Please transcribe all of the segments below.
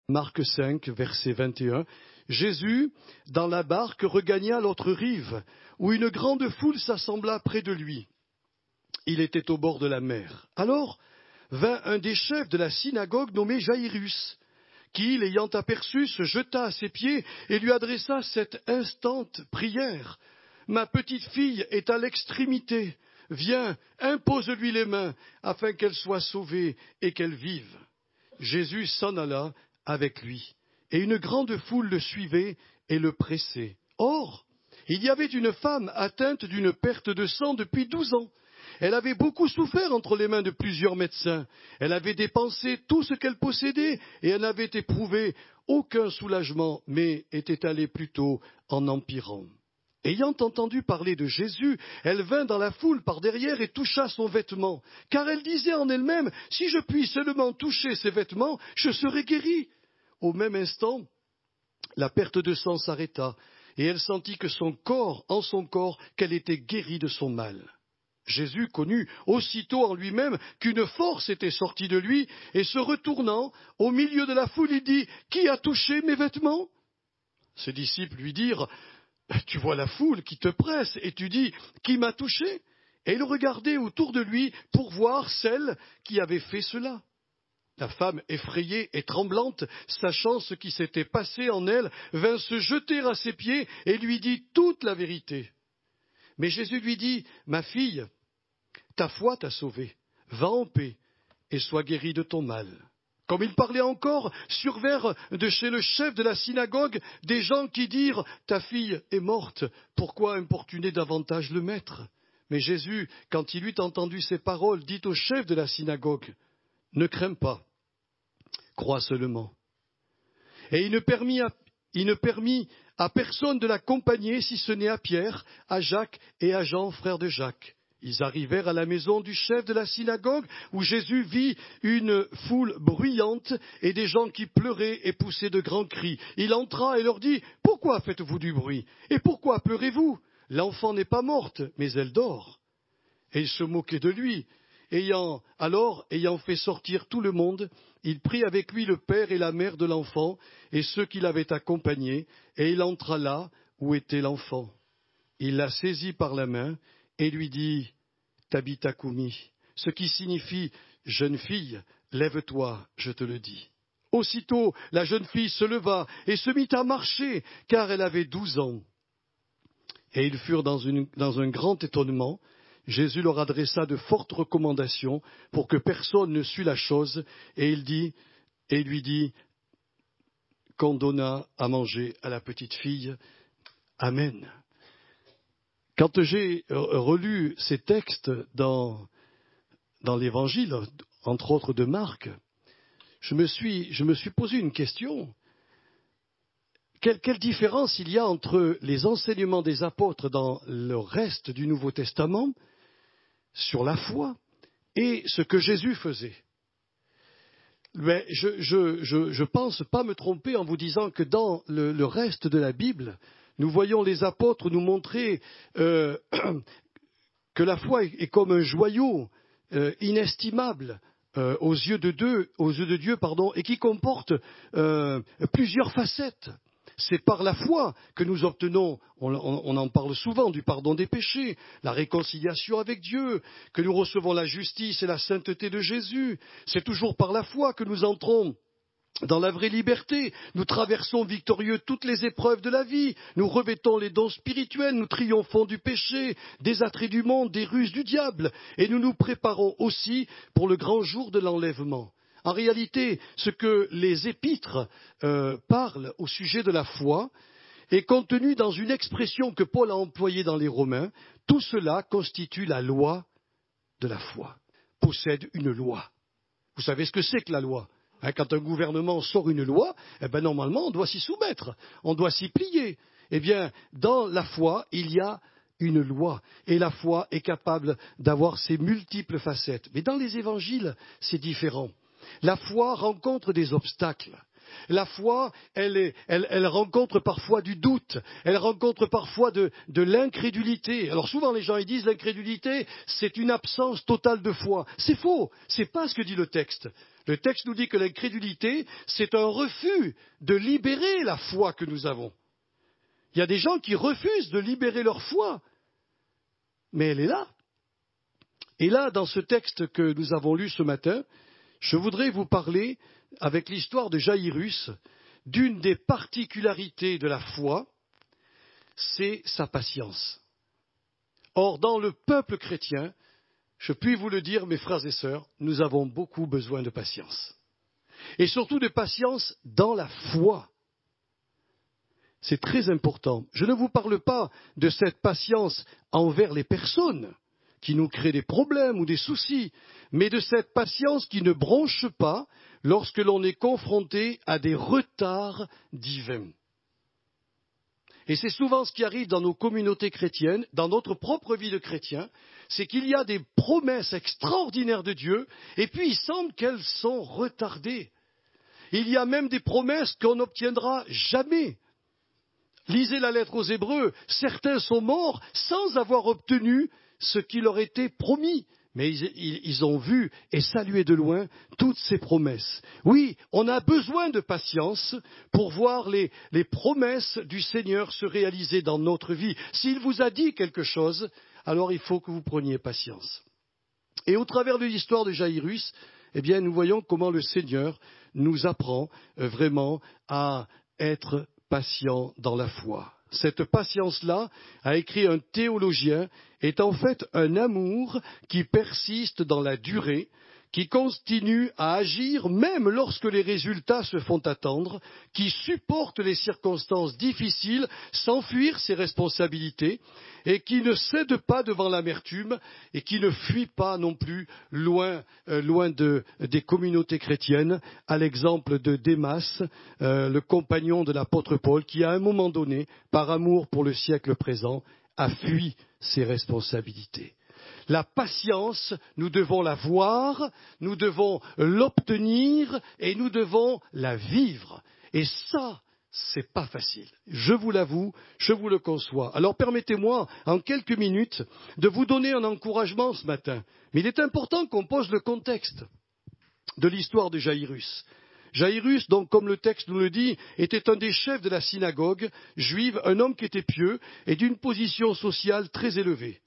Marc 5, verset 21. Jésus, dans la barque, regagna l'autre rive, où une grande foule s'assembla près de lui. Il était au bord de la mer. Alors vint un des chefs de la synagogue nommé Jaïrus, qui, l'ayant aperçu, se jeta à ses pieds et lui adressa cette instante prière. « Ma petite fille est à l'extrémité. Viens, impose-lui les mains, afin qu'elle soit sauvée et qu'elle vive. » Jésus s'en alla avec lui, et une grande foule le suivait et le pressait. Or, il y avait une femme atteinte d'une perte de sang depuis 12 ans. Elle avait beaucoup souffert entre les mains de plusieurs médecins. Elle avait dépensé tout ce qu'elle possédait et elle n'avait éprouvé aucun soulagement, mais était allée plutôt en empirant. Ayant entendu parler de Jésus, elle vint dans la foule par derrière et toucha son vêtement, car elle disait en elle-même, « Si je puis seulement toucher ses vêtements, je serai guérie. » Au même instant, la perte de sang s'arrêta, et elle sentit en son corps, qu'elle était guérie de son mal. Jésus connut aussitôt en lui-même qu'une force était sortie de lui, et se retournant, au milieu de la foule, il dit, « Qui a touché mes vêtements ?» Ses disciples lui dirent, « Tu vois la foule qui te presse, et tu dis, « Qui m'a touché ?» Et il regardait autour de lui pour voir celle qui avait fait cela. La femme, effrayée et tremblante, sachant ce qui s'était passé en elle, vint se jeter à ses pieds et lui dit toute la vérité. Mais Jésus lui dit, « Ma fille, ta foi t'a sauvée, va en paix et sois guérie de ton mal. » Comme il parlait encore, survinrent de chez le chef de la synagogue des gens qui dirent, « Ta fille est morte, pourquoi importuner davantage le maître ?» Mais Jésus, quand il eut entendu ces paroles, dit au chef de la synagogue, « Ne crains pas, crois seulement. » Et il ne permit à personne de l'accompagner, si ce n'est à Pierre, à Jacques et à Jean, frères de Jacques. Ils arrivèrent à la maison du chef de la synagogue, où Jésus vit une foule bruyante et des gens qui pleuraient et poussaient de grands cris. Il entra et leur dit, « Pourquoi faites-vous du bruit? Et pourquoi pleurez-vous? L'enfant n'est pas morte, mais elle dort. » Et ils se moquaient de lui. Ayant fait sortir tout le monde, il prit avec lui le père et la mère de l'enfant et ceux qui l'avaient accompagné, et il entra là où était l'enfant. Il la saisit par la main et lui dit, « Tabitha Koumi », ce qui signifie « Jeune fille, lève-toi, je te le dis. » Aussitôt, la jeune fille se leva et se mit à marcher, car elle avait 12 ans. Et ils furent dans un grand étonnement. Jésus leur adressa de fortes recommandations pour que personne ne sût la chose, et il lui dit qu'on donna à manger à la petite fille. Amen. Quand j'ai relu ces textes dans l'Évangile, entre autres de Marc, je me suis posé une question. Quelle différence il y a entre les enseignements des apôtres dans le reste du Nouveau Testament sur la foi et ce que Jésus faisait? Mais je pense pas me tromper en vous disant que dans le reste de la Bible, nous voyons les apôtres nous montrer que la foi est comme un joyau inestimable aux yeux de Dieu, et qui comporte plusieurs facettes. C'est par la foi que nous obtenons, on en parle souvent, du pardon des péchés, la réconciliation avec Dieu, que nous recevons la justice et la sainteté de Jésus. C'est toujours par la foi que nous entrons dans la vraie liberté. Nous traversons victorieux toutes les épreuves de la vie. Nous revêtons les dons spirituels, nous triomphons du péché, des attraits du monde, des ruses du diable. Et nous nous préparons aussi pour le grand jour de l'enlèvement. En réalité, ce que les épîtres parlent au sujet de la foi est contenu dans une expression que Paul a employée dans les Romains. Tout cela constitue la loi de la foi, possède une loi. Vous savez ce que c'est que la loi? Quand un gouvernement sort une loi, normalement on doit s'y soumettre, on doit s'y plier. Eh bien, dans la foi, il y a une loi, et la foi est capable d'avoir ses multiples facettes. Mais dans les évangiles, c'est différent. La foi rencontre des obstacles. La foi, elle rencontre parfois du doute, elle rencontre parfois de l'incrédulité. Alors souvent les gens ils disent l'incrédulité, c'est une absence totale de foi. C'est faux, c'est pas ce que dit le texte. Le texte nous dit que l'incrédulité, c'est un refus de libérer la foi que nous avons. Il y a des gens qui refusent de libérer leur foi, mais elle est là. Et là, dans ce texte que nous avons lu ce matin, je voudrais vous parler, avec l'histoire de Jaïrus, d'une des particularités de la foi, c'est sa patience. Or, dans le peuple chrétien, je puis vous le dire, mes frères et sœurs, nous avons beaucoup besoin de patience. Et surtout de patience dans la foi. C'est très important. Je ne vous parle pas de cette patience envers les personnes qui nous créent des problèmes ou des soucis, mais de cette patience qui ne bronche pas lorsque l'on est confronté à des retards divins. Et c'est souvent ce qui arrive dans nos communautés chrétiennes, dans notre propre vie de chrétien, c'est qu'il y a des promesses extraordinaires de Dieu, et puis il semble qu'elles sont retardées. Il y a même des promesses qu'on n'obtiendra jamais. Lisez la lettre aux Hébreux, certains sont morts sans avoir obtenu ce qui leur était promis. Mais ils ont vu et salué de loin toutes ces promesses. Oui, on a besoin de patience pour voir les promesses du Seigneur se réaliser dans notre vie. S'il vous a dit quelque chose, alors il faut que vous preniez patience. Et au travers de l'histoire de Jaïrus, eh bien, nous voyons comment le Seigneur nous apprend vraiment à être patient dans la foi. Cette patience-là, a écrit un théologien, est en fait un amour qui persiste dans la durée, qui continue à agir même lorsque les résultats se font attendre, qui supporte les circonstances difficiles sans fuir ses responsabilités et qui ne cède pas devant l'amertume et qui ne fuit pas non plus loin des communautés chrétiennes, à l'exemple de Démas, le compagnon de l'apôtre Paul, qui à un moment donné, par amour pour le siècle présent, a fui ses responsabilités. La patience, nous devons la voir, nous devons l'obtenir et nous devons la vivre. Et ça, c'est pas facile. Je vous l'avoue, je vous le conçois. Alors permettez-moi, en quelques minutes, de vous donner un encouragement ce matin. Mais il est important qu'on pose le contexte de l'histoire de Jaïrus. Jaïrus, donc, comme le texte nous le dit, était un des chefs de la synagogue juive, un homme qui était pieux et d'une position sociale très élevée.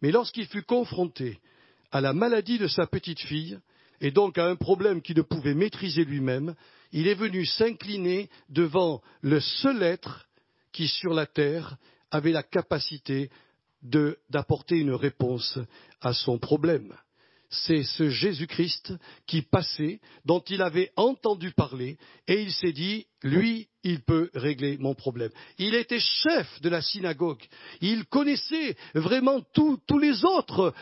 Mais lorsqu'il fut confronté à la maladie de sa petite-fille, et donc à un problème qu'il ne pouvait maîtriser lui-même, il est venu s'incliner devant le seul être qui, sur la terre, avait la capacité d'apporter une réponse à son problème. C'est ce Jésus-Christ qui passait, dont il avait entendu parler, et il s'est dit, lui, il peut régler mon problème. Il était chef de la synagogue. Il connaissait vraiment tous les autres,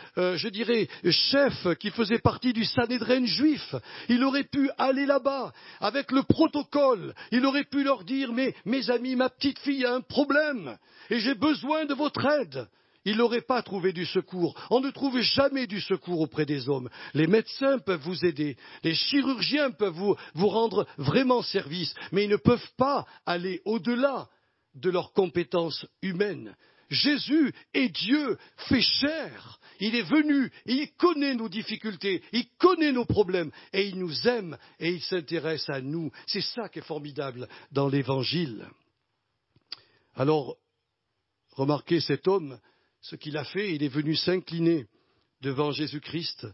chefs qui faisaient partie du Sanhédrin juif. Il aurait pu aller là-bas avec le protocole. Il aurait pu leur dire, mais mes amis, ma petite fille a un problème et j'ai besoin de votre aide. Il n'aurait pas trouvé du secours. On ne trouve jamais du secours auprès des hommes. Les médecins peuvent vous aider, les chirurgiens peuvent vous rendre vraiment service, mais ils ne peuvent pas aller au-delà de leurs compétences humaines. Jésus est Dieu fait chair. Il est venu, il connaît nos difficultés, il connaît nos problèmes, et il nous aime, et il s'intéresse à nous. C'est ça qui est formidable dans l'Évangile. Alors, remarquez cet homme, ce qu'il a fait, il est venu s'incliner devant Jésus-Christ,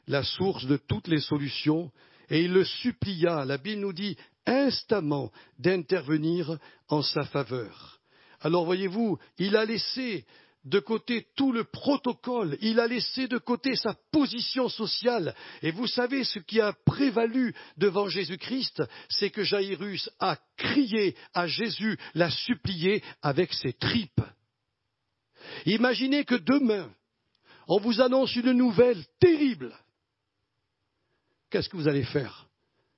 la source de toutes les solutions, et il le supplia, la Bible nous dit, instamment d'intervenir en sa faveur. Alors voyez-vous, il a laissé de côté tout le protocole, il a laissé de côté sa position sociale. Et vous savez, ce qui a prévalu devant Jésus-Christ, c'est que Jaïrus a crié à Jésus, l'a supplié avec ses tripes. Imaginez que demain, on vous annonce une nouvelle terrible. Qu'est-ce que vous allez faire?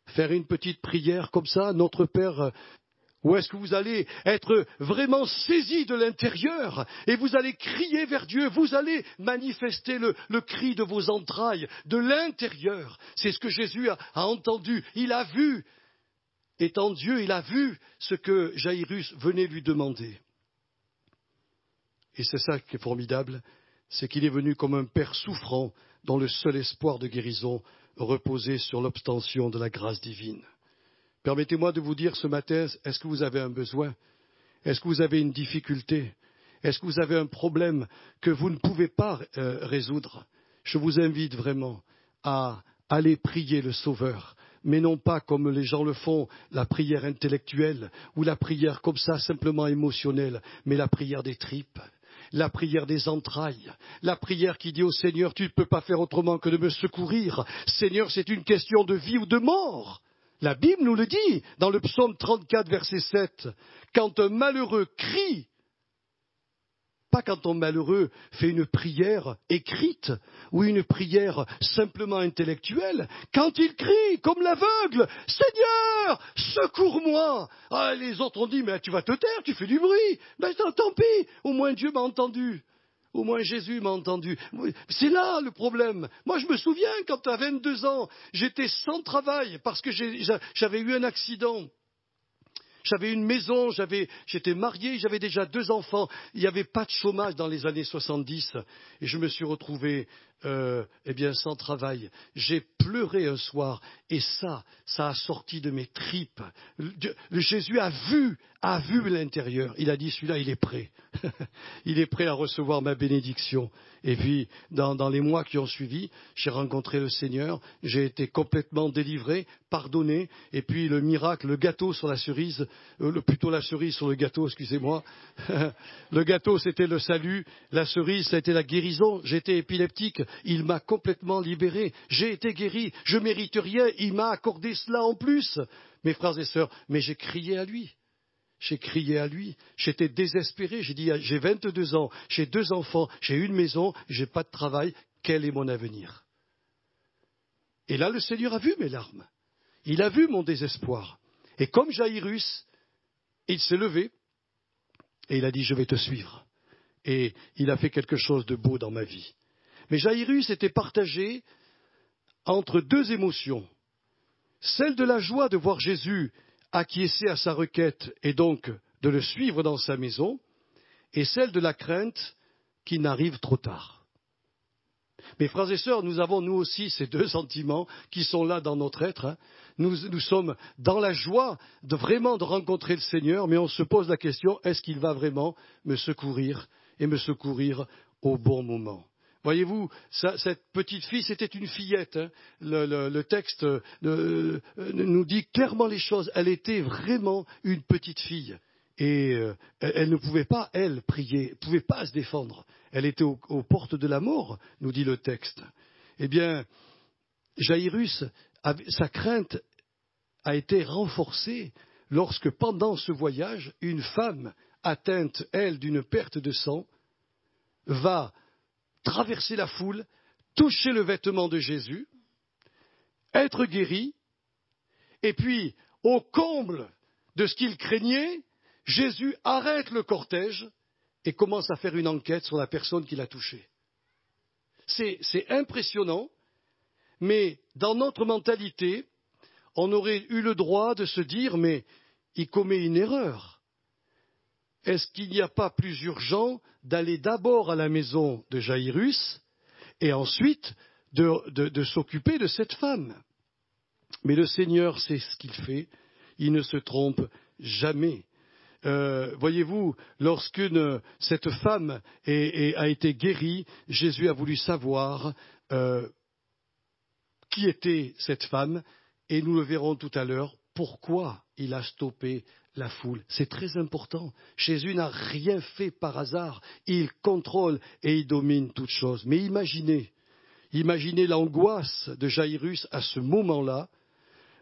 Faire une petite prière comme ça, Notre Père? Ou est-ce que vous allez être vraiment saisi de l'intérieur et vous allez crier vers Dieu, vous allez manifester le cri de vos entrailles, de l'intérieur? C'est ce que Jésus a entendu, il a vu. Étant Dieu, il a vu ce que Jaïrus venait lui demander. Et c'est ça qui est formidable, c'est qu'il est venu comme un père souffrant dont le seul espoir de guérison reposer sur l'obtention de la grâce divine. Permettez-moi de vous dire ce matin, est-ce que vous avez un besoin? Est-ce que vous avez une difficulté? Est-ce que vous avez un problème que vous ne pouvez pas résoudre? Je vous invite vraiment à aller prier le Sauveur, mais non pas comme les gens le font, la prière intellectuelle ou la prière comme ça, simplement émotionnelle, mais la prière des tripes, la prière des entrailles, la prière qui dit au Seigneur, tu ne peux pas faire autrement que de me secourir. Seigneur, c'est une question de vie ou de mort. La Bible nous le dit dans le psaume 34, verset 7. Quand un malheureux crie, pas quand un malheureux fait une prière écrite ou une prière simplement intellectuelle, quand il crie comme l'aveugle, Seigneur, secours-moi. Ah, les autres ont dit, mais tu vas te taire, tu fais du bruit. Ben tant pis, au moins Dieu m'a entendu. Au moins Jésus m'a entendu. C'est là le problème. Moi je me souviens quand à 22 ans, j'étais sans travail parce que j'avais eu un accident. J'avais une maison, j'étais marié, j'avais déjà 2 enfants. Il n'y avait pas de chômage dans les années 70 et je me suis retrouvé sans travail. J'ai pleuré un soir et ça a sorti de mes tripes. Jésus a vu l'intérieur. Il a dit, celui-là, il est prêt. Il est prêt à recevoir ma bénédiction. Et puis, dans les mois qui ont suivi, j'ai rencontré le Seigneur, j'ai été complètement délivré, pardonné, et puis le miracle, le gâteau sur la cerise, plutôt la cerise sur le gâteau, excusez-moi. Le gâteau, c'était le salut, la cerise, ça a été la guérison. J'étais épileptique, il m'a complètement libéré, j'ai été guéri, je mérite rien, il m'a accordé cela en plus. Mes frères et sœurs, mais j'ai crié à lui. J'ai crié à lui, j'étais désespéré, j'ai dit, j'ai 22 ans, j'ai 2 enfants, j'ai une maison, j'ai pas de travail, quel est mon avenir? Et là, le Seigneur a vu mes larmes, il a vu mon désespoir. Et comme Jaïrus, il s'est levé et il a dit, je vais te suivre. Et il a fait quelque chose de beau dans ma vie. Mais Jaïrus était partagé entre 2 émotions, celle de la joie de voir Jésus acquiescer à sa requête et donc de le suivre dans sa maison, et celle de la crainte qu'il n'arrive trop tard. Mes frères et sœurs, nous avons nous aussi ces 2 sentiments qui sont là dans notre être. Hein. Nous sommes dans la joie de vraiment de rencontrer le Seigneur, mais on se pose la question, est-ce qu'il va vraiment me secourir et me secourir au bon moment? Voyez-vous, cette petite fille, c'était une fillette. Hein. Le texte nous dit clairement les choses. Elle était vraiment une petite fille. Et elle ne pouvait pas, elle, prier, elle ne pouvait pas se défendre. Elle était aux portes de la mort, nous dit le texte. Eh bien, Jaïrus, sa crainte a été renforcée lorsque, pendant ce voyage, une femme atteinte, elle, d'une perte de sang, va traverser la foule, toucher le vêtement de Jésus, être guéri, et puis, au comble de ce qu'il craignait, Jésus arrête le cortège et commence à faire une enquête sur la personne qui l'a touché. C'est impressionnant, mais dans notre mentalité, on aurait eu le droit de se dire, mais il commet une erreur. Est-ce qu'il n'y a pas plus urgent d'aller d'abord à la maison de Jaïrus et ensuite de s'occuper de cette femme? Mais le Seigneur sait ce qu'il fait, il ne se trompe jamais. Voyez-vous, lorsque cette femme a été guérie, Jésus a voulu savoir qui était cette femme, et nous le verrons tout à l'heure, pourquoi il a stoppé la foule. C'est très important. Jésus n'a rien fait par hasard. Il contrôle et il domine toutes choses. Mais imaginez l'angoisse de Jaïrus à ce moment-là,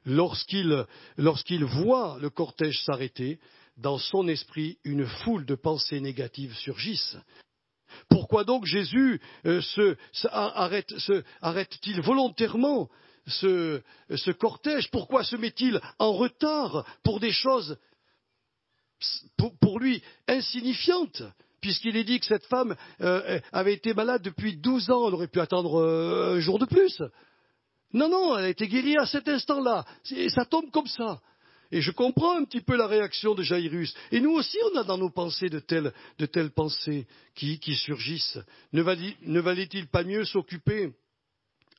lorsqu'il voit le cortège s'arrêter, dans son esprit, une foule de pensées négatives surgissent. Pourquoi donc Jésus arrête-t-il volontairement ce cortège? Pourquoi se met-il en retard pour des choses pour lui insignifiantes, puisqu'il est dit que cette femme avait été malade depuis 12 ans, elle aurait pu attendre un jour de plus. Non, elle a été guérie à cet instant-là, et ça tombe comme ça. Et je comprends un petit peu la réaction de Jaïrus. Et nous aussi, on a dans nos pensées de telles pensées qui surgissent. Ne valait-il pas mieux s'occuper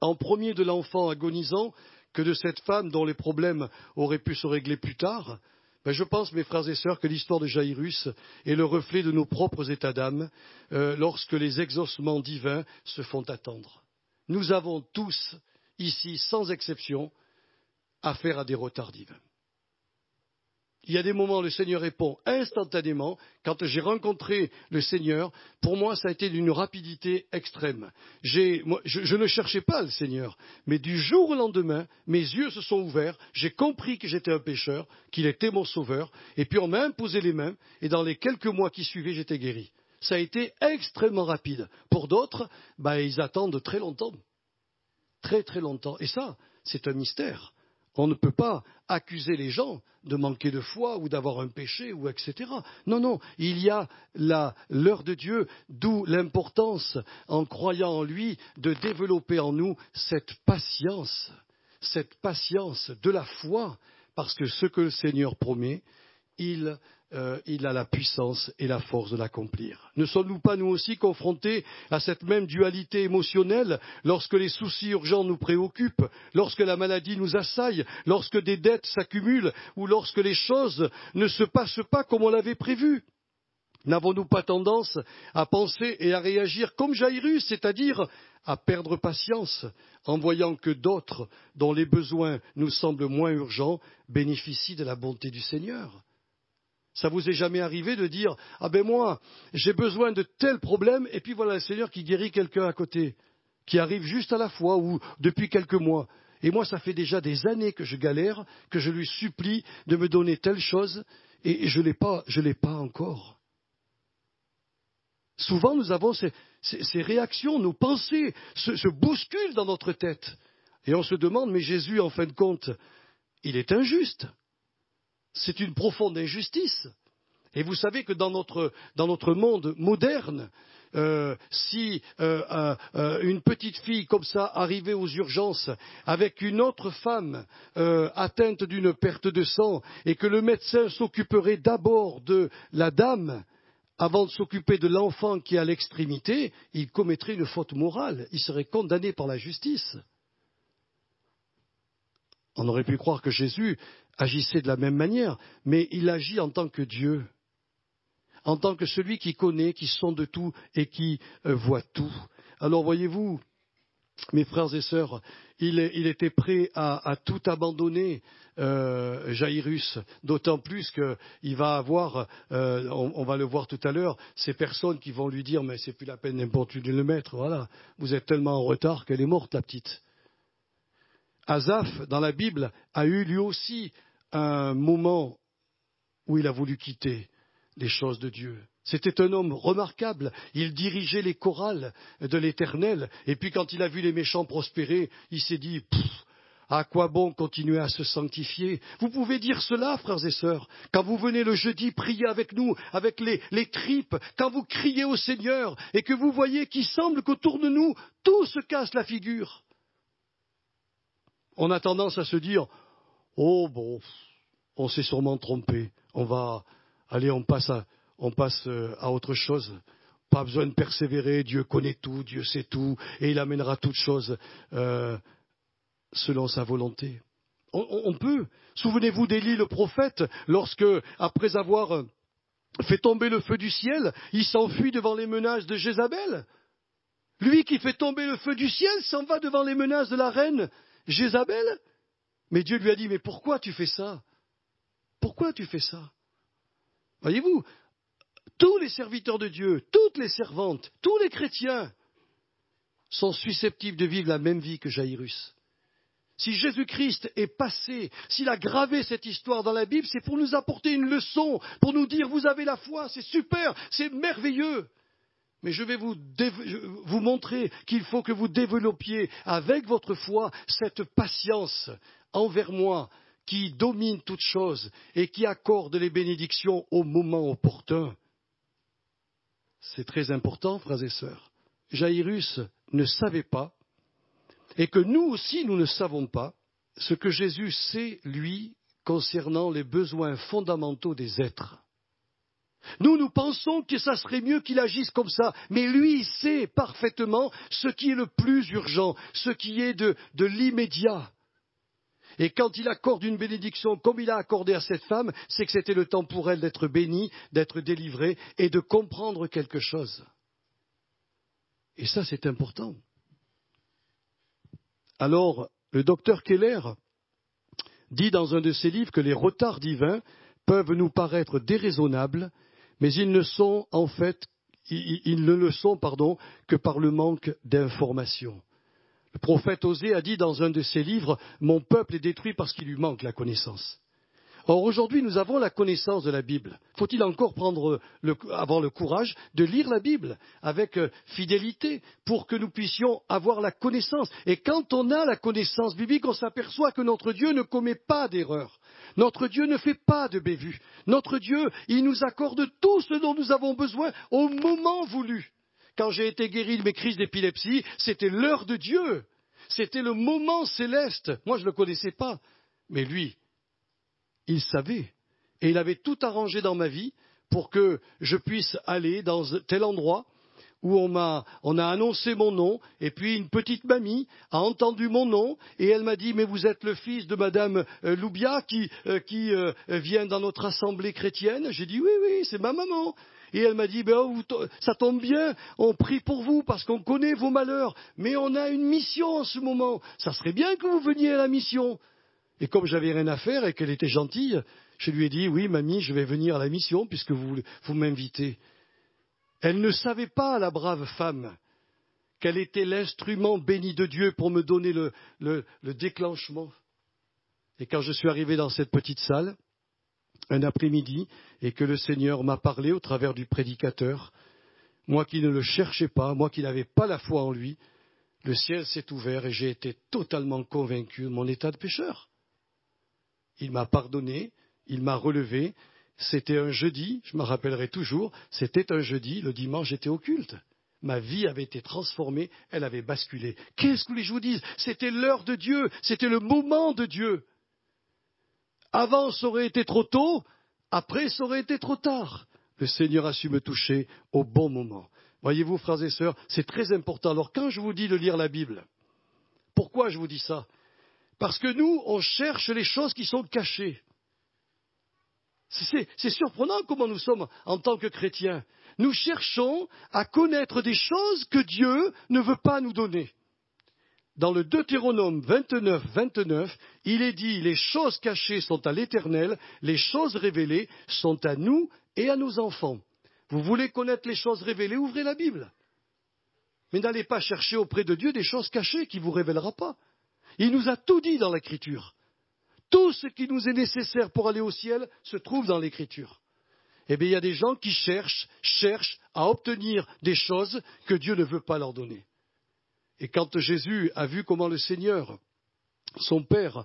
en premier de l'enfant agonisant que de cette femme dont les problèmes auraient pu se régler plus tard. Je pense, mes frères et sœurs, que l'histoire de Jaïrus est le reflet de nos propres états d'âme lorsque les exaucements divins se font attendre. Nous avons tous, ici, sans exception, affaire à des retards divins. Il y a des moments où le Seigneur répond instantanément. Quand j'ai rencontré le Seigneur, pour moi, ça a été d'une rapidité extrême. Je ne cherchais pas le Seigneur, mais du jour au lendemain, mes yeux se sont ouverts, j'ai compris que j'étais un pécheur, qu'il était mon sauveur, et puis on m'a imposé les mains, et dans les quelques mois qui suivaient, j'étais guéri. Ça a été extrêmement rapide. Pour d'autres, ils attendent très longtemps. Très très longtemps. Et ça, c'est un mystère. On ne peut pas accuser les gens de manquer de foi ou d'avoir un péché, ou etc. Non, non, il y a l'heure de Dieu, d'où l'importance, en croyant en lui, de développer en nous cette patience de la foi, parce que ce que le Seigneur promet, il a la puissance et la force de l'accomplir. Ne sommes-nous pas nous aussi confrontés à cette même dualité émotionnelle lorsque les soucis urgents nous préoccupent, lorsque la maladie nous assaille, lorsque des dettes s'accumulent ou lorsque les choses ne se passent pas comme on l'avait prévu? N'avons-nous pas tendance à penser et à réagir comme Jaïrus, c'est-à-dire à perdre patience en voyant que d'autres, dont les besoins nous semblent moins urgents, bénéficient de la bonté du Seigneur? Ça vous est jamais arrivé de dire « Ah ben moi, j'ai besoin de tel problème, et puis voilà le Seigneur qui guérit quelqu'un à côté, qui arrive juste à la fois ou depuis quelques mois. Et moi, ça fait déjà des années que je galère, que je lui supplie de me donner telle chose, et je l'ai pas encore. » Souvent, nous avons ces réactions, nos pensées se bousculent dans notre tête. Et on se demande « Mais Jésus, en fin de compte, il est injuste. » C'est une profonde injustice. Et vous savez que dans notre monde moderne, si une petite fille comme ça arrivait aux urgences avec une autre femme atteinte d'une perte de sang et que le médecin s'occuperait d'abord de la dame avant de s'occuper de l'enfant qui est à l'extrémité, il commettrait une faute morale. Il serait condamné par la justice. On aurait pu croire que Jésus agissait de la même manière, mais il agit en tant que Dieu, en tant que celui qui connaît, qui sonde tout et qui voit tout. Alors voyez-vous, mes frères et sœurs, il était prêt à tout abandonner, Jaïrus, d'autant plus qu'il va avoir, on va le voir tout à l'heure, ces personnes qui vont lui dire « Mais c'est plus la peine d'importuner le maître, voilà, vous êtes tellement en retard qu'elle est morte la petite ». Asaph, dans la Bible, a eu lui aussi un moment où il a voulu quitter les choses de Dieu. C'était un homme remarquable. Il dirigeait les chorales de l'Éternel. Et puis quand il a vu les méchants prospérer, il s'est dit « À quoi bon continuer à se sanctifier ?» Vous pouvez dire cela, frères et sœurs, quand vous venez le jeudi prier avec nous, avec les tripes, quand vous criez au Seigneur et que vous voyez qu'il semble qu'autour de nous, tout se casse la figure. On a tendance à se dire « Oh bon, on s'est sûrement trompé, on passe à autre chose. Pas besoin de persévérer, Dieu connaît tout, Dieu sait tout, et il amènera toutes choses selon sa volonté. » On peut. Souvenez-vous d'Élie le prophète, lorsque, après avoir fait tomber le feu du ciel, il s'enfuit devant les menaces de Jézabel. Lui qui fait tomber le feu du ciel s'en va devant les menaces de la reine Jézabel. Mais Dieu lui a dit, mais pourquoi tu fais ça? Pourquoi tu fais ça? Voyez-vous, tous les serviteurs de Dieu, toutes les servantes, tous les chrétiens sont susceptibles de vivre la même vie que Jaïrus. Si Jésus-Christ est passé, s'il a gravé cette histoire dans la Bible, c'est pour nous apporter une leçon, pour nous dire, vous avez la foi, c'est super, c'est merveilleux. Mais je vais vous montrer qu'il faut que vous développiez avec votre foi cette patience envers moi qui domine toute chose et qui accorde les bénédictions au moment opportun. C'est très important, frères et sœurs. Jaïrus ne savait pas, et que nous aussi nous ne savons pas, ce que Jésus sait, lui, concernant les besoins fondamentaux des êtres. Nous pensons que ça serait mieux qu'il agisse comme ça, mais lui, il sait parfaitement ce qui est le plus urgent, ce qui est de l'immédiat. Et quand il accorde une bénédiction comme il a accordé à cette femme, c'est que c'était le temps pour elle d'être bénie, d'être délivrée et de comprendre quelque chose. Et ça, c'est important. Alors, le docteur Keller dit dans un de ses livres que les retards divins peuvent nous paraître déraisonnables, mais ils ne le sont que par le manque d'information. Le prophète Osée a dit dans un de ses livres « Mon peuple est détruit parce qu'il lui manque la connaissance ». Or, aujourd'hui, nous avons la connaissance de la Bible. Faut-il encore avoir le courage de lire la Bible avec fidélité pour que nous puissions avoir la connaissance. Et quand on a la connaissance biblique, on s'aperçoit que notre Dieu ne commet pas d'erreur. Notre Dieu ne fait pas de bévues. Notre Dieu, il nous accorde tout ce dont nous avons besoin au moment voulu. Quand j'ai été guéri de mes crises d'épilepsie, c'était l'heure de Dieu. C'était le moment céleste. Moi, je ne le connaissais pas. Mais lui, il savait. Et il avait tout arrangé dans ma vie pour que je puisse aller dans tel endroit où on a annoncé mon nom, et puis une petite mamie a entendu mon nom, et elle m'a dit « Mais vous êtes le fils de Madame Loubia qui vient dans notre assemblée chrétienne ?» J'ai dit « Oui, oui, c'est ma maman. » Et elle m'a dit ça tombe bien, on prie pour vous parce qu'on connaît vos malheurs, mais on a une mission en ce moment. Ça serait bien que vous veniez à la mission. Et comme j'avais rien à faire et qu'elle était gentille, je lui ai dit, oui, mamie, je vais venir à la mission puisque vous m'invitez. Elle ne savait pas, la brave femme, qu'elle était l'instrument béni de Dieu pour me donner le déclenchement. Et quand je suis arrivé dans cette petite salle, un après-midi, et que le Seigneur m'a parlé au travers du prédicateur, moi qui ne le cherchais pas, moi qui n'avais pas la foi en lui, le ciel s'est ouvert et j'ai été totalement convaincu de mon état de pécheur. Il m'a pardonné, il m'a relevé. C'était un jeudi, je me rappellerai toujours, c'était un jeudi, le dimanche j'étais au culte. Ma vie avait été transformée, elle avait basculé. Qu'est-ce que vous voulez que je vous dise? C'était l'heure de Dieu, c'était le moment de Dieu. Avant, ça aurait été trop tôt, après, ça aurait été trop tard. Le Seigneur a su me toucher au bon moment. Voyez-vous, frères et sœurs, c'est très important. Alors, quand je vous dis de lire la Bible, pourquoi je vous dis ça? Parce que nous, on cherche les choses qui sont cachées. C'est surprenant comment nous sommes en tant que chrétiens. Nous cherchons à connaître des choses que Dieu ne veut pas nous donner. Dans le Deutéronome 29, 29, il est dit « Les choses cachées sont à l'Éternel, les choses révélées sont à nous et à nos enfants. » Vous voulez connaître les choses révélées, ouvrez la Bible. Mais n'allez pas chercher auprès de Dieu des choses cachées qu'il ne vous révélera pas. Il nous a tout dit dans l'Écriture. Tout ce qui nous est nécessaire pour aller au ciel se trouve dans l'Écriture. Eh bien, il y a des gens qui cherchent à obtenir des choses que Dieu ne veut pas leur donner. Et quand Jésus a vu comment le Seigneur, son Père,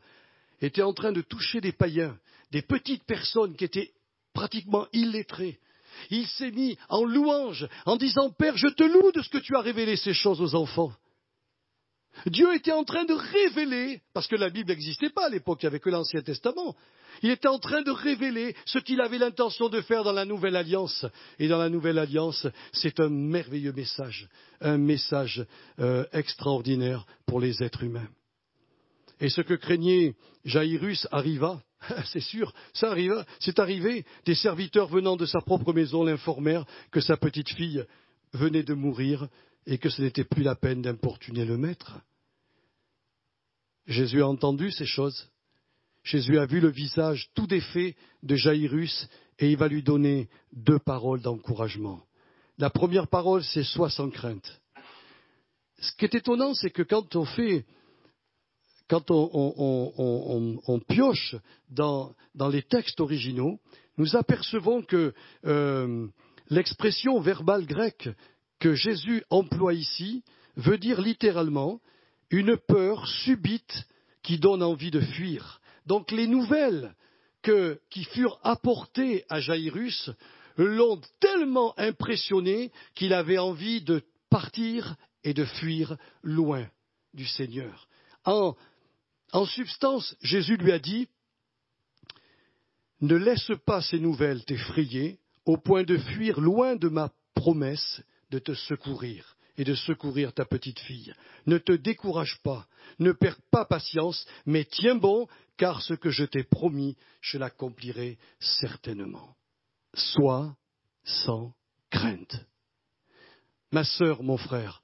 était en train de toucher des païens, des petites personnes qui étaient pratiquement illettrées, il s'est mis en louange, en disant « Père, je te loue de ce que tu as révélé ces choses aux enfants. » Dieu était en train de révéler, parce que la Bible n'existait pas à l'époque, il n'y avait que l'Ancien Testament. Il était en train de révéler ce qu'il avait l'intention de faire dans la Nouvelle Alliance. Et dans la Nouvelle Alliance, c'est un merveilleux message, un message extraordinaire pour les êtres humains. Et ce que craignait Jaïrus arriva, c'est sûr, ça arriva, c'est arrivé. Des serviteurs venant de sa propre maison l'informèrent que sa petite fille venait de mourir et que ce n'était plus la peine d'importuner le maître. Jésus a entendu ces choses. Jésus a vu le visage tout défait de Jaïrus et il va lui donner 2 paroles d'encouragement. La première parole, c'est « Sois sans crainte ». Ce qui est étonnant, c'est que quand on pioche dans les textes originaux, nous apercevons que l'expression verbale grecque que Jésus emploie ici veut dire littéralement une peur subite qui donne envie de fuir. Donc les nouvelles qui furent apportées à Jaïrus l'ont tellement impressionné qu'il avait envie de partir et de fuir loin du Seigneur. En substance, Jésus lui a dit « Ne laisse pas ces nouvelles t'effrayer, au point de fuir loin de ma promesse de te secourir et de secourir ta petite fille. Ne te décourage pas, ne perds pas patience, mais tiens bon, car ce que je t'ai promis, je l'accomplirai certainement. Sois sans crainte. Ma sœur, mon frère,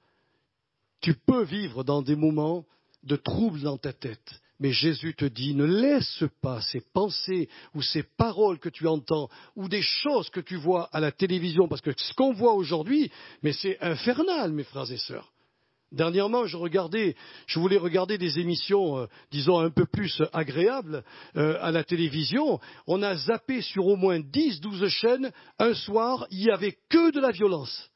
tu peux vivre dans des moments de troubles dans ta tête, mais Jésus te dit, ne laisse pas ces pensées ou ces paroles que tu entends ou des choses que tu vois à la télévision, parce que ce qu'on voit aujourd'hui, mais c'est infernal, mes frères et sœurs. Dernièrement, je voulais regarder des émissions, disons, un peu plus agréables à la télévision. On a zappé sur au moins 10-12 chaînes. Un soir, il n'y avait que de la violence.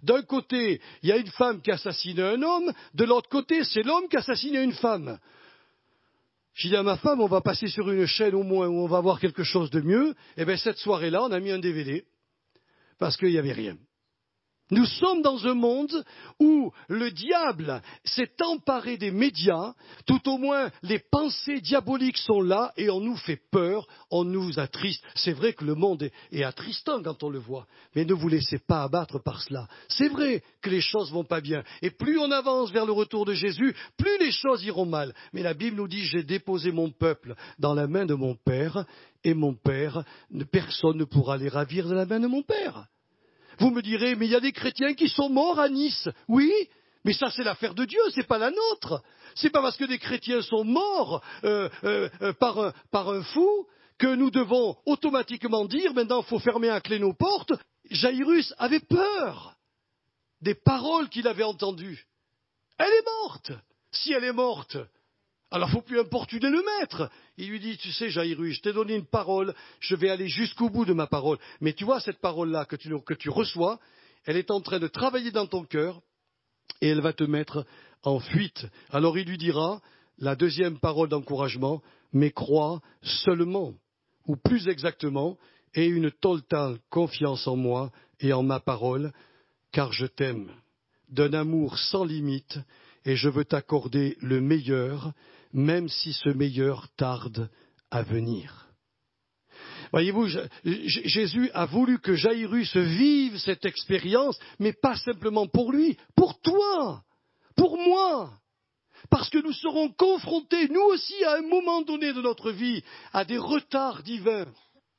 D'un côté, il y a une femme qui assassine un homme. De l'autre côté, c'est l'homme qui assassine une femme. J'ai dit à ma femme, on va passer sur une chaîne au moins où on va voir quelque chose de mieux. Eh bien, cette soirée-là, on a mis un DVD parce qu'il n'y avait rien. Nous sommes dans un monde où le diable s'est emparé des médias, tout au moins les pensées diaboliques sont là et on nous fait peur, on nous attriste. C'est vrai que le monde est attristant quand on le voit, mais ne vous laissez pas abattre par cela. C'est vrai que les choses vont pas bien et plus on avance vers le retour de Jésus, plus les choses iront mal. Mais la Bible nous dit, j'ai déposé mon peuple dans la main de mon Père et mon Père, personne ne pourra les ravir de la main de mon Père. Vous me direz, mais il y a des chrétiens qui sont morts à Nice. Oui, mais ça c'est l'affaire de Dieu, c'est pas la nôtre. C'est pas parce que des chrétiens sont morts par un fou que nous devons automatiquement dire, maintenant il faut fermer à clé nos portes. Jairus avait peur des paroles qu'il avait entendues. Elle est morte. Si elle est morte, alors il ne faut plus importuner le maître. Il lui dit, tu sais Jairus, je t'ai donné une parole, je vais aller jusqu'au bout de ma parole. Mais tu vois cette parole-là que tu reçois, elle est en train de travailler dans ton cœur et elle va te mettre en fuite. Alors il lui dira, la deuxième parole d'encouragement, mais crois seulement, ou plus exactement, aie une totale confiance en moi et en ma parole, car je t'aime d'un amour sans limite et je veux t'accorder le meilleur, même si ce meilleur tarde à venir. Voyez-vous, Jésus a voulu que Jairus vive cette expérience, mais pas simplement pour lui, pour toi, pour moi. Parce que nous serons confrontés, nous aussi, à un moment donné de notre vie, à des retards divins.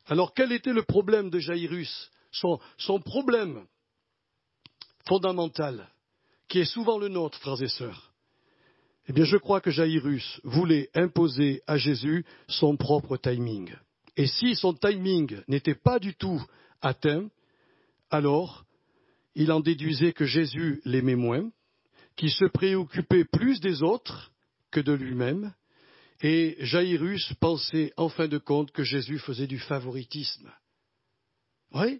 Alors, quel était le problème de Jairus ? Son problème fondamental, qui est souvent le nôtre, frères et sœurs. Eh bien, je crois que Jairus voulait imposer à Jésus son propre timing. Et si son timing n'était pas du tout atteint, alors il en déduisait que Jésus l'aimait moins, qu'il se préoccupait plus des autres que de lui-même, et Jairus pensait en fin de compte que Jésus faisait du favoritisme. Oui,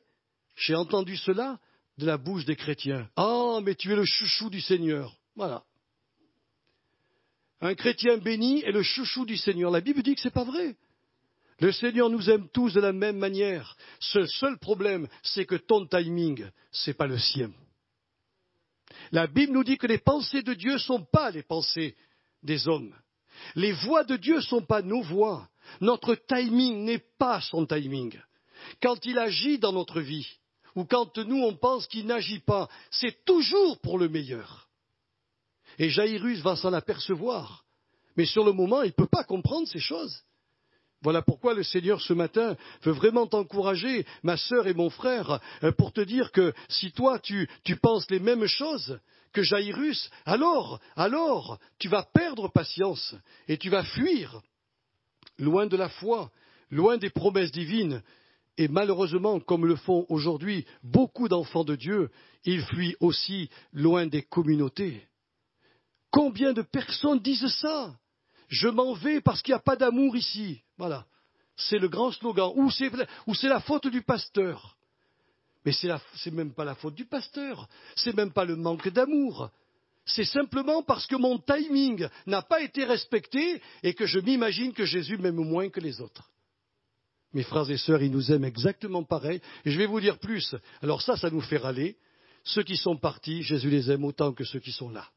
j'ai entendu cela de la bouche des chrétiens. Ah, mais tu es le chouchou du Seigneur. Voilà. Un chrétien béni est le chouchou du Seigneur. La Bible dit que ce n'est pas vrai. Le Seigneur nous aime tous de la même manière. Ce seul problème, c'est que ton timing, ce n'est pas le sien. La Bible nous dit que les pensées de Dieu ne sont pas les pensées des hommes. Les voies de Dieu ne sont pas nos voies. Notre timing n'est pas son timing. Quand il agit dans notre vie, ou quand nous on pense qu'il n'agit pas, c'est toujours pour le meilleur. Et Jairus va s'en apercevoir. Mais sur le moment, il ne peut pas comprendre ces choses. Voilà pourquoi le Seigneur ce matin veut vraiment t'encourager, ma sœur et mon frère, pour te dire que si toi tu penses les mêmes choses que Jairus, alors tu vas perdre patience et tu vas fuir loin de la foi, loin des promesses divines. Et malheureusement, comme le font aujourd'hui beaucoup d'enfants de Dieu, ils fuient aussi loin des communautés. Combien de personnes disent ça ? Je m'en vais parce qu'il n'y a pas d'amour ici. Voilà, c'est le grand slogan. Ou c'est la faute du pasteur. Mais c'est même pas la faute du pasteur. C'est même pas le manque d'amour. C'est simplement parce que mon timing n'a pas été respecté et que je m'imagine que Jésus m'aime moins que les autres. Mes frères et sœurs, ils nous aiment exactement pareil. Et je vais vous dire plus. Alors ça nous fait râler. Ceux qui sont partis, Jésus les aime autant que ceux qui sont là.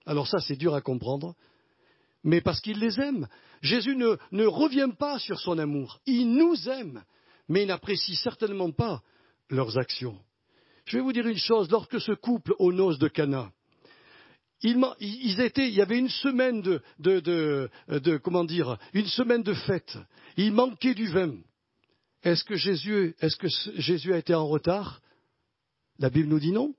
Alors ça, c'est dur à comprendre. Mais parce qu'il les aime. Jésus ne revient pas sur son amour. Il nous aime. mais ils n'apprécient certainement pas leurs actions. Je vais vous dire une chose, lorsque ce couple aux noces de Cana, il y avait une semaine une semaine de fête, il manquait du vin. Est-ce que Jésus a été en retard? La Bible nous dit non.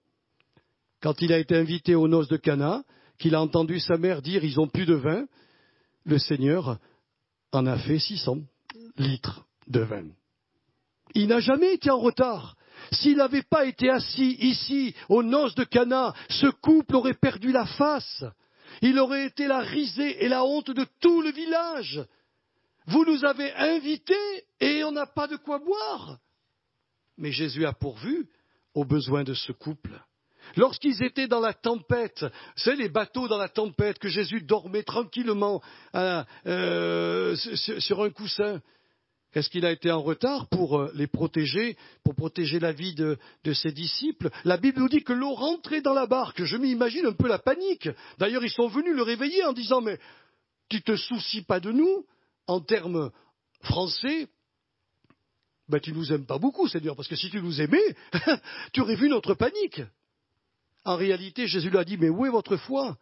Quand il a été invité aux noces de Cana, qu'il a entendu sa mère dire ils n'ont plus de vin, le Seigneur en a fait 600 litres de vin. Il n'a jamais été en retard. S'il n'avait pas été assis ici, aux noces de Cana, ce couple aurait perdu la face. Il aurait été la risée et la honte de tout le village. Vous nous avez invités et on n'a pas de quoi boire. Mais Jésus a pourvu aux besoins de ce couple. Lorsqu'ils étaient dans la tempête, c'est les bateaux dans la tempête, que Jésus dormait tranquillement sur un coussin. Est-ce qu'il a été en retard pour les protéger, pour protéger la vie de ses disciples? La Bible nous dit que l'eau rentrait dans la barque. Je m'imagine un peu la panique. D'ailleurs, ils sont venus le réveiller en disant « Mais tu ne te soucies pas de nous ?» En termes français, ben, tu ne nous aimes pas beaucoup, Seigneur, parce que si tu nous aimais, tu aurais vu notre panique. En réalité, Jésus lui a dit « Mais où est votre foi?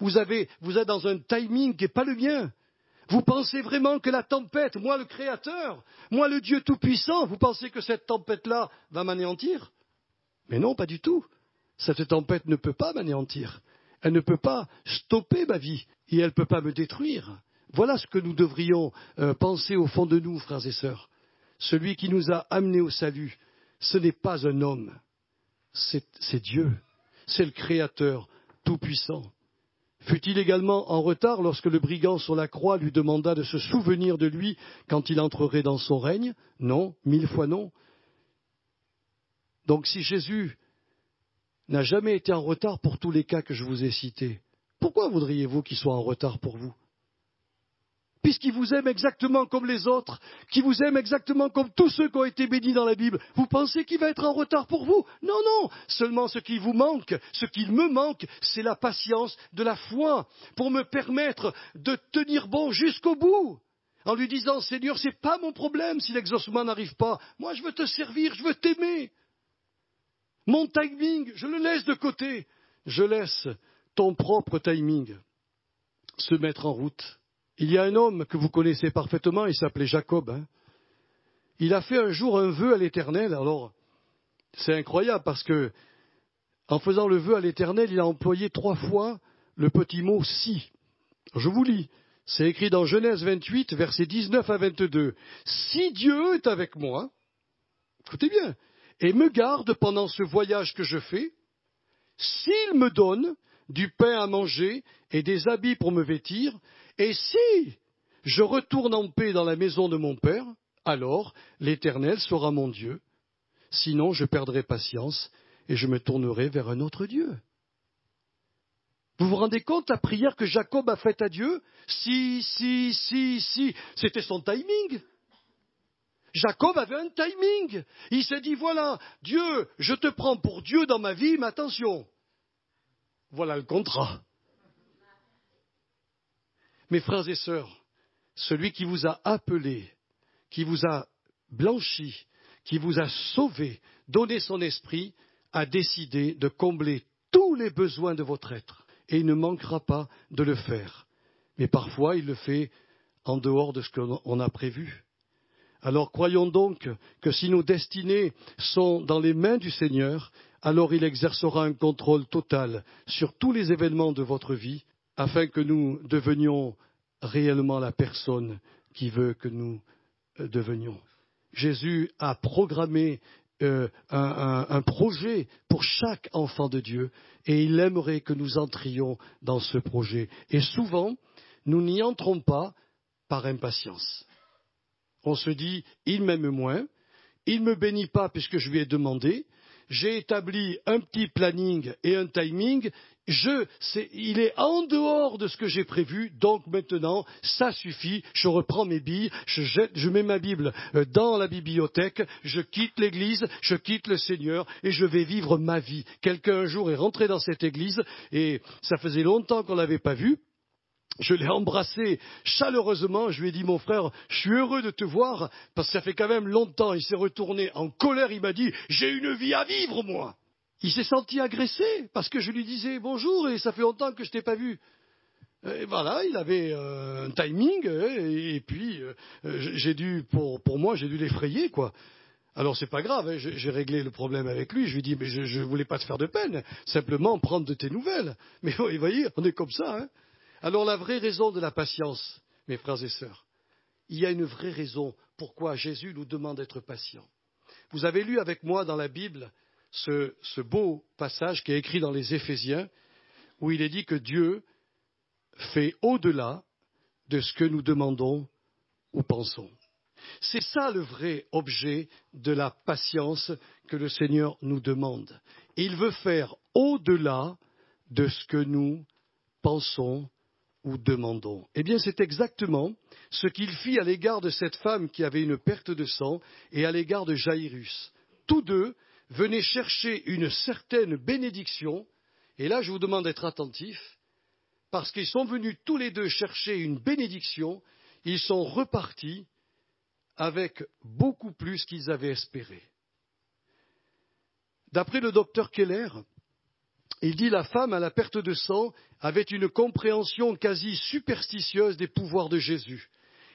Vous êtes dans un timing qui n'est pas le mien. Vous pensez vraiment que la tempête, moi le Créateur, moi le Dieu Tout-Puissant, vous pensez que cette tempête-là va m'anéantir? Mais non, pas du tout. Cette tempête ne peut pas m'anéantir. Elle ne peut pas stopper ma vie et elle ne peut pas me détruire. Voilà ce que nous devrions penser au fond de nous, frères et sœurs. Celui qui nous a amenés au salut, ce n'est pas un homme, c'est Dieu, c'est le Créateur Tout-Puissant. Fut-il également en retard lorsque le brigand sur la croix lui demanda de se souvenir de lui quand il entrerait dans son règne? Non, 1000 fois non. Donc si Jésus n'a jamais été en retard pour tous les cas que je vous ai cités, pourquoi voudriez-vous qu'il soit en retard pour vous? Puisqu'il vous aime exactement comme les autres, qu'il vous aime exactement comme tous ceux qui ont été bénis dans la Bible, vous pensez qu'il va être en retard pour vous? Non, non, seulement ce qui vous manque, ce qu'il me manque, c'est la patience de la foi, pour me permettre de tenir bon jusqu'au bout, en lui disant, Seigneur, ce n'est pas mon problème si l'exaucement n'arrive pas, moi je veux te servir, je veux t'aimer. Mon timing, je le laisse de côté, je laisse ton propre timing se mettre en route. Il y a un homme que vous connaissez parfaitement, il s'appelait Jacob. Il a fait un jour un vœu à l'Éternel. Alors, c'est incroyable parce que, en faisant le vœu à l'Éternel, il a employé 3 fois le petit mot « si ». Je vous lis. C'est écrit dans Genèse 28, versets 19 à 22. « Si Dieu est avec moi, écoutez bien, et me garde pendant ce voyage que je fais, s'il me donne du pain à manger et des habits pour me vêtir, et si je retourne en paix dans la maison de mon Père, alors l'Éternel sera mon Dieu. Sinon, je perdrai patience et je me tournerai vers un autre Dieu. » Vous vous rendez compte la prière que Jacob a faite à Dieu? Si, c'était son timing. Jacob avait un timing. Il s'est dit, voilà, Dieu, je te prends pour Dieu dans ma vie, mais attention, voilà le contrat. Mes frères et sœurs, celui qui vous a appelé, qui vous a blanchi, qui vous a sauvé, donné son esprit, a décidé de combler tous les besoins de votre être. Et il ne manquera pas de le faire. Mais parfois, il le fait en dehors de ce qu'on a prévu. Alors croyons donc que si nos destinées sont dans les mains du Seigneur, alors il exercera un contrôle total sur tous les événements de votre vie, afin que nous devenions réellement la personne qui veut que nous devenions. Jésus a programmé un projet pour chaque enfant de Dieu et il aimerait que nous entrions dans ce projet. Et souvent, nous n'y entrons pas par impatience. On se dit, il m'aime moins, il ne me bénit pas puisque je lui ai demandé, j'ai établi un petit planning et un timing, il est en dehors de ce que j'ai prévu, donc maintenant, ça suffit, je reprends mes billes, je mets ma Bible dans la bibliothèque, je quitte l'église, je quitte le Seigneur et je vais vivre ma vie. Quelqu'un un jour est rentré dans cette église et ça faisait longtemps qu'on ne l'avait pas vu. Je l'ai embrassé chaleureusement. Je lui ai dit, mon frère, je suis heureux de te voir, parce que ça fait quand même longtemps. Il s'est retourné en colère. Il m'a dit, j'ai une vie à vivre, moi. Il s'est senti agressé, parce que je lui disais bonjour, et ça fait longtemps que je t'ai pas vu. Et voilà, il avait un timing, et puis j'ai dû, pour moi, j'ai dû l'effrayer, quoi. Alors c'est pas grave, hein, j'ai réglé le problème avec lui. Je lui ai dit, mais je voulais pas te faire de peine, simplement prendre de tes nouvelles. Mais vous voyez, on est comme ça, hein. Alors la vraie raison de la patience, mes frères et sœurs, il y a une vraie raison pourquoi Jésus nous demande d'être patient. Vous avez lu avec moi dans la Bible ce beau passage qui est écrit dans les Éphésiens, où il est dit que Dieu fait au-delà de ce que nous demandons ou pensons. C'est ça le vrai objet de la patience que le Seigneur nous demande. Il veut faire au-delà de ce que nous pensons ou demandons. Eh bien, c'est exactement ce qu'il fit à l'égard de cette femme qui avait une perte de sang et à l'égard de Jaïrus. Tous deux venaient chercher une certaine bénédiction, et là je vous demande d'être attentifs, parce qu'ils sont venus tous les deux chercher une bénédiction, ils sont repartis avec beaucoup plus qu'ils avaient espéré. D'après le docteur Keller, il dit la femme à la perte de sang avait une compréhension quasi superstitieuse des pouvoirs de Jésus.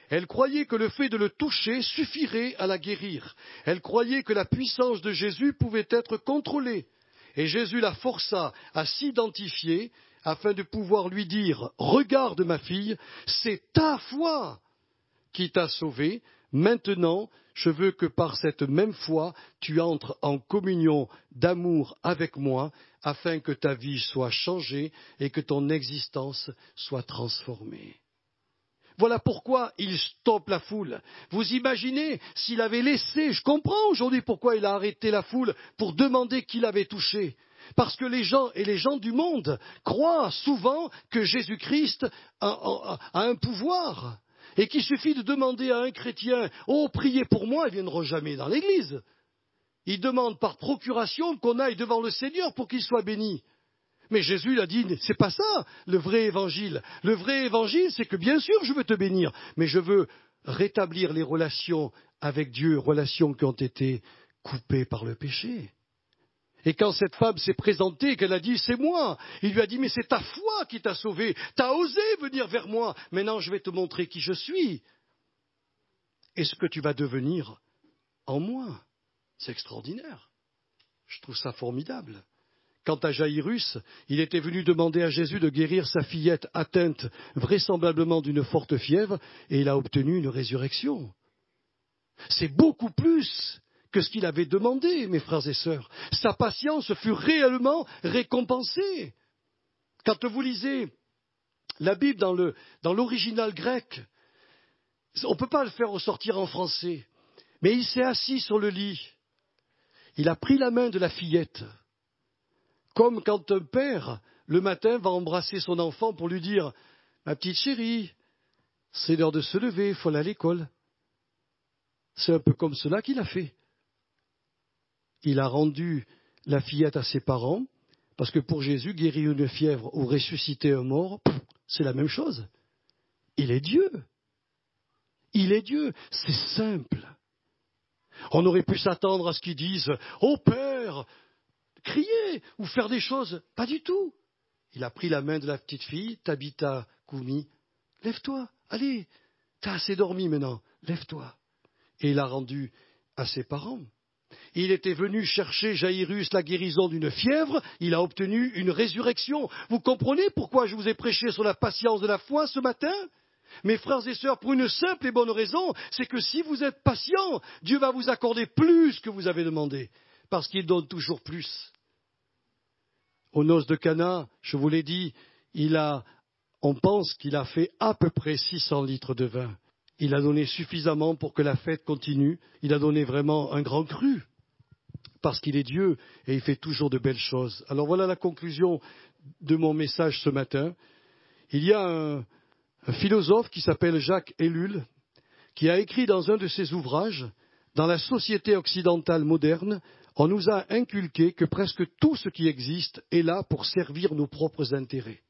Elle croyait que le fait de le toucher suffirait à la guérir. Elle croyait que la puissance de Jésus pouvait être contrôlée. Et Jésus la força à s'identifier afin de pouvoir lui dire « Regarde ma fille, c'est ta foi qui t'a sauvée. Maintenant, je veux que par cette même foi, tu entres en communion d'amour avec moi, afin que ta vie soit changée et que ton existence soit transformée. » Voilà pourquoi il stoppe la foule. Vous imaginez s'il avait laissé, je comprends aujourd'hui pourquoi il a arrêté la foule pour demander qui l'avait touché. Parce que les gens du monde croient souvent que Jésus-Christ a un pouvoir. Et qu'il suffit de demander à un chrétien « Oh, priez pour moi », ils ne viendront jamais dans l'église. Ils demandent par procuration qu'on aille devant le Seigneur pour qu'il soit béni. Mais Jésus l'a dit, c'est pas ça le vrai évangile. Le vrai évangile, c'est que bien sûr je veux te bénir, mais je veux rétablir les relations avec Dieu, relations qui ont été coupées par le péché. Et quand cette femme s'est présentée, qu'elle a dit, c'est moi, il lui a dit, mais c'est ta foi qui t'a sauvé, t'as osé venir vers moi, maintenant je vais te montrer qui je suis et ce que tu vas devenir en moi. C'est extraordinaire. Je trouve ça formidable. Quant à Jaïrus, il était venu demander à Jésus de guérir sa fillette atteinte vraisemblablement d'une forte fièvre, et il a obtenu une résurrection. C'est beaucoup plus que ce qu'il avait demandé, mes frères et sœurs. Sa patience fut réellement récompensée. Quand vous lisez la Bible dans l'original grec, on ne peut pas le faire ressortir en français, mais il s'est assis sur le lit. Il a pris la main de la fillette, comme quand un père, le matin, va embrasser son enfant pour lui dire « Ma petite chérie, c'est l'heure de se lever, il faut aller à l'école. » C'est un peu comme cela qu'il a fait. Il a rendu la fillette à ses parents, parce que pour Jésus, guérir une fièvre ou ressusciter un mort, c'est la même chose. Il est Dieu. Il est Dieu. C'est simple. On aurait pu s'attendre à ce qu'ils disent « Oh Père !» crier ou faire des choses. Pas du tout. Il a pris la main de la petite fille, Tabitha Koumi. Lève-toi, allez, t'as assez dormi maintenant, lève-toi. Et il a rendu à ses parents. Il était venu chercher Jaïrus la guérison d'une fièvre, il a obtenu une résurrection. Vous comprenez pourquoi je vous ai prêché sur la patience de la foi ce matin ? Mes frères et sœurs, pour une simple et bonne raison, c'est que si vous êtes patient, Dieu va vous accorder plus que vous avez demandé. Parce qu'il donne toujours plus. Aux noces de Cana, je vous l'ai dit, on pense qu'il a fait à peu près 600 litres de vin. Il a donné suffisamment pour que la fête continue. Il a donné vraiment un grand cru. Parce qu'il est Dieu et il fait toujours de belles choses. Alors voilà la conclusion de mon message ce matin. Il y a un philosophe qui s'appelle Jacques Ellul, qui a écrit dans un de ses ouvrages, « Dans la société occidentale moderne, on nous a inculqué que presque tout ce qui existe est là pour servir nos propres intérêts.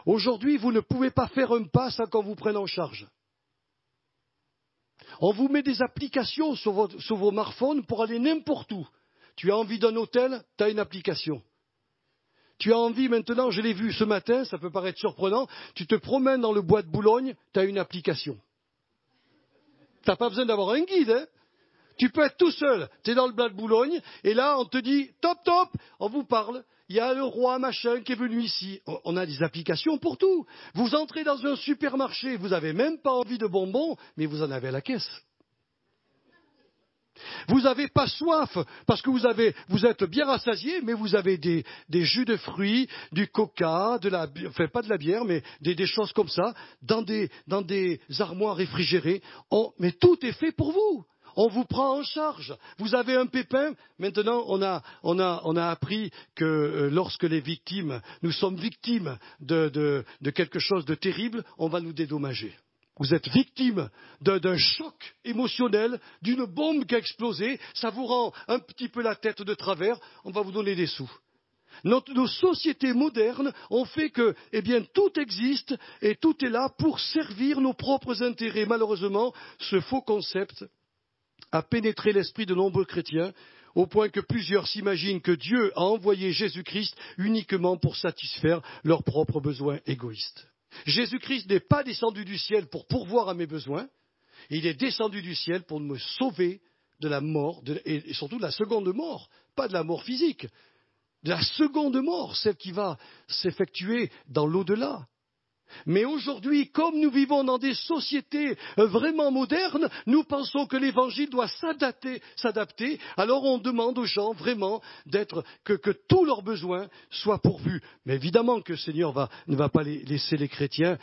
Aujourd'hui, vous ne pouvez pas faire un pas sans qu'on vous prenne en charge. On vous met des applications sur vos smartphones pour aller n'importe où. Tu as envie d'un hôtel, tu as une application. Tu as envie maintenant, je l'ai vu ce matin, ça peut paraître surprenant, tu te promènes dans le bois de Boulogne, tu as une application. Tu n'as pas besoin d'avoir un guide, hein. Tu peux être tout seul, tu es dans le bois de Boulogne, et là on te dit, top, on vous parle, il y a le roi machin qui est venu ici. On a des applications pour tout. Vous entrez dans un supermarché, vous n'avez même pas envie de bonbons, mais vous en avez à la caisse. Vous n'avez pas soif parce que vous êtes bien rassasié, mais vous avez des jus de fruits, du coca, enfin pas de la bière, mais des choses comme ça, dans des armoires réfrigérées. Mais tout est fait pour vous. On vous prend en charge. Vous avez un pépin. Maintenant, on a appris que lorsque nous sommes victimes de quelque chose de terrible, on va nous dédommager. Vous êtes victime d'un choc émotionnel, d'une bombe qui a explosé, ça vous rend un petit peu la tête de travers, on va vous donner des sous. Nos sociétés modernes ont fait que, tout existe et tout est là pour servir nos propres intérêts. Malheureusement, ce faux concept a pénétré l'esprit de nombreux chrétiens, au point que plusieurs s'imaginent que Dieu a envoyé Jésus-Christ uniquement pour satisfaire leurs propres besoins égoïstes. Jésus-Christ n'est pas descendu du ciel pour pourvoir à mes besoins, il est descendu du ciel pour me sauver de la mort, et surtout de la seconde mort, pas de la mort physique, de la seconde mort, celle qui va s'effectuer dans l'au-delà. Mais aujourd'hui, comme nous vivons dans des sociétés vraiment modernes, nous pensons que l'évangile doit s'adapter. Alors on demande aux gens vraiment que tous leurs besoins soient pourvus. Mais évidemment que le Seigneur ne va pas laisser les chrétiens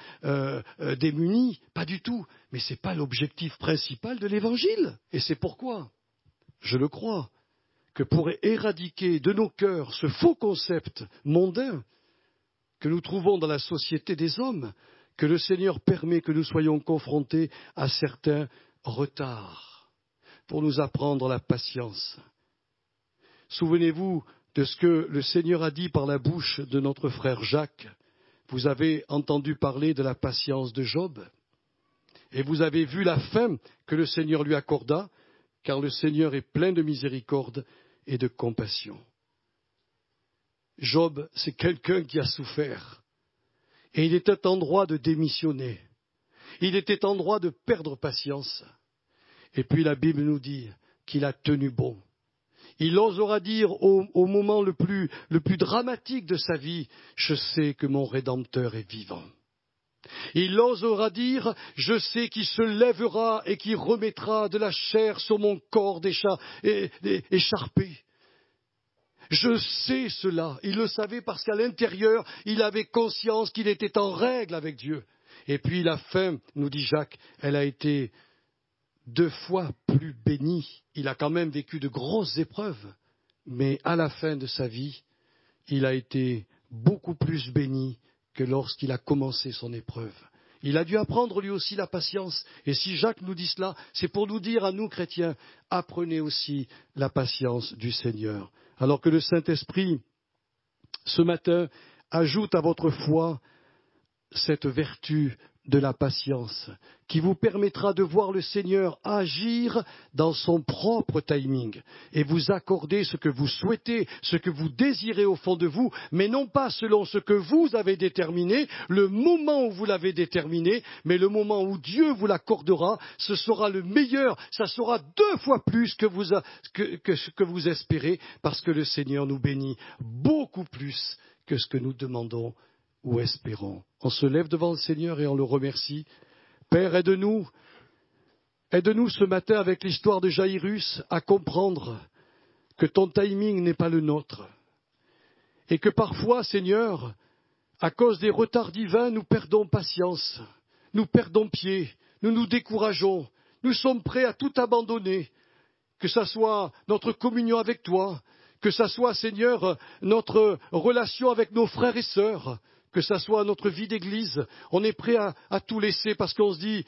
démunis, pas du tout. Mais ce n'est pas l'objectif principal de l'évangile. Et c'est pourquoi, je le crois, que pour éradiquer de nos cœurs ce faux concept mondain, que nous trouvons dans la société des hommes, que le Seigneur permet que nous soyons confrontés à certains retards pour nous apprendre la patience. Souvenez-vous de ce que le Seigneur a dit par la bouche de notre frère Jacques. Vous avez entendu parler de la patience de Job et vous avez vu la fin que le Seigneur lui accorda, car le Seigneur est plein de miséricorde et de compassion. Job, c'est quelqu'un qui a souffert. Et il était en droit de démissionner. Il était en droit de perdre patience. Et puis la Bible nous dit qu'il a tenu bon. Il osera dire au moment le plus dramatique de sa vie, « Je sais que mon Rédempteur est vivant ». Il osera dire, « Je sais qu'il se lèvera et qu'il remettra de la chair sur mon corps écharpé ». Je sais cela. Il le savait parce qu'à l'intérieur, il avait conscience qu'il était en règle avec Dieu. Et puis la fin, nous dit Jacques, elle a été 2 fois plus bénie. Il a quand même vécu de grosses épreuves. Mais à la fin de sa vie, il a été beaucoup plus béni que lorsqu'il a commencé son épreuve. Il a dû apprendre lui aussi la patience. Et si Jacques nous dit cela, c'est pour nous dire à nous chrétiens, apprenez aussi la patience du Seigneur. Alors que le Saint-Esprit, ce matin, ajoute à votre foi cette vertu de la patience, qui vous permettra de voir le Seigneur agir dans son propre timing et vous accorder ce que vous souhaitez, ce que vous désirez au fond de vous, mais non pas selon ce que vous avez déterminé, le moment où vous l'avez déterminé, mais le moment où Dieu vous l'accordera, ce sera le meilleur, ça sera 2 fois plus que ce que vous espérez, parce que le Seigneur nous bénit beaucoup plus que ce que nous demandons ou espérons. On se lève devant le Seigneur et on le remercie. Père, aide-nous ce matin avec l'histoire de Jaïrus à comprendre que ton timing n'est pas le nôtre. Et que parfois, Seigneur, à cause des retards divins, nous perdons patience, nous perdons pied, nous nous décourageons, nous sommes prêts à tout abandonner, que ce soit notre communion avec toi, que ce soit, Seigneur, notre relation avec nos frères et sœurs, que ce soit notre vie d'église, on est prêt à tout laisser parce qu'on se dit,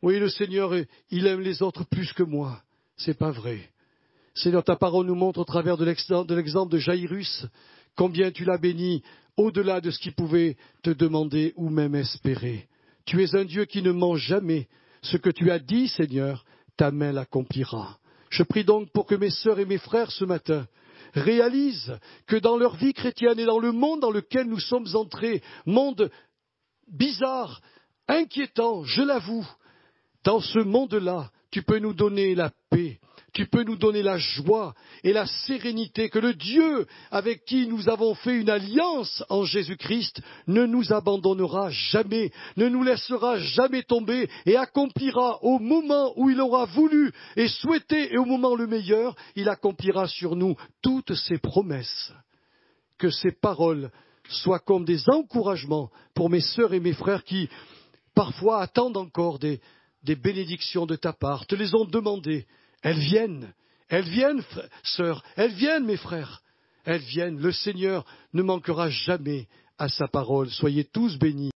oui, le Seigneur, il aime les autres plus que moi. C'est pas vrai. Seigneur, ta parole nous montre au travers de l'exemple de Jaïrus combien tu l'as béni au-delà de ce qu'ils pouvaient te demander ou même espérer. Tu es un Dieu qui ne ment jamais. Ce que tu as dit, Seigneur, ta main l'accomplira. Je prie donc pour que mes sœurs et mes frères ce matin réalisent que dans leur vie chrétienne et dans le monde dans lequel nous sommes entrés, monde bizarre, inquiétant, je l'avoue, dans ce monde-là, tu peux nous donner la paix, tu peux nous donner la joie et la sérénité, que le Dieu avec qui nous avons fait une alliance en Jésus-Christ ne nous abandonnera jamais, ne nous laissera jamais tomber et accomplira au moment où il aura voulu et souhaité et au moment le meilleur, il accomplira sur nous toutes ses promesses. Que ces paroles soient comme des encouragements pour mes sœurs et mes frères qui parfois attendent encore des bénédictions de ta part, te les ont demandées. Elles viennent, sœurs, elles viennent, mes frères, elles viennent. Le Seigneur ne manquera jamais à sa parole. Soyez tous bénis.